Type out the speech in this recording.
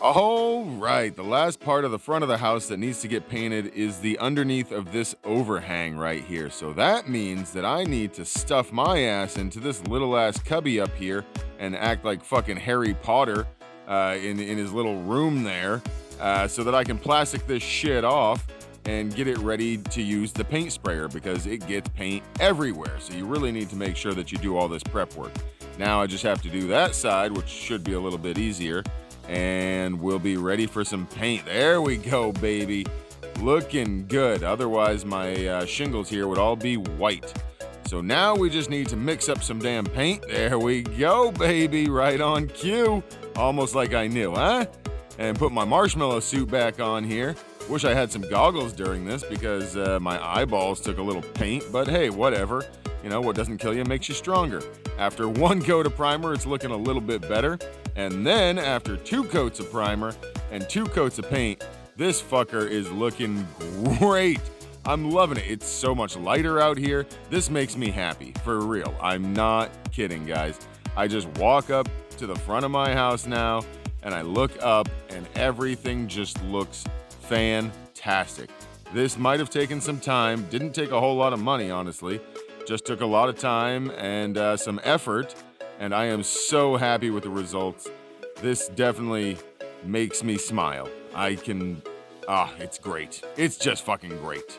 All right, the last part of the front of the house that needs to get painted is the underneath of this overhang right here. So that means that I need to stuff my ass into this little ass cubby up here and act like fucking Harry Potter in his little room there, so that I can plastic this shit off and get it ready to use the paint sprayer, because it gets paint everywhere. So you really need to make sure that you do all this prep work. Now I just have to do that side, which should be a little bit easier, and we'll be ready for some paint. There we go, baby. Looking good. Otherwise, my shingles here would all be white. So now we just need to mix up some damn paint. There we go, baby. Right on cue. Almost like I knew, huh? And put my marshmallow suit back on here. Wish I had some goggles during this, because my eyeballs took a little paint, but hey, whatever. You know, what doesn't kill you makes you stronger. After one coat of primer, it's looking a little bit better. And then after 2 coats of primer and 2 coats of paint, this fucker is looking great. I'm loving it. It's so much lighter out here. This makes me happy, for real. I'm not kidding, guys. I just walk up to the front of my house now, and I look up, and everything just looks fantastic. This might have taken some time. Didn't take a whole lot of money, honestly. Just took a lot of time and some effort, and I am so happy with the results. This definitely makes me smile. It's great. It's just fucking great.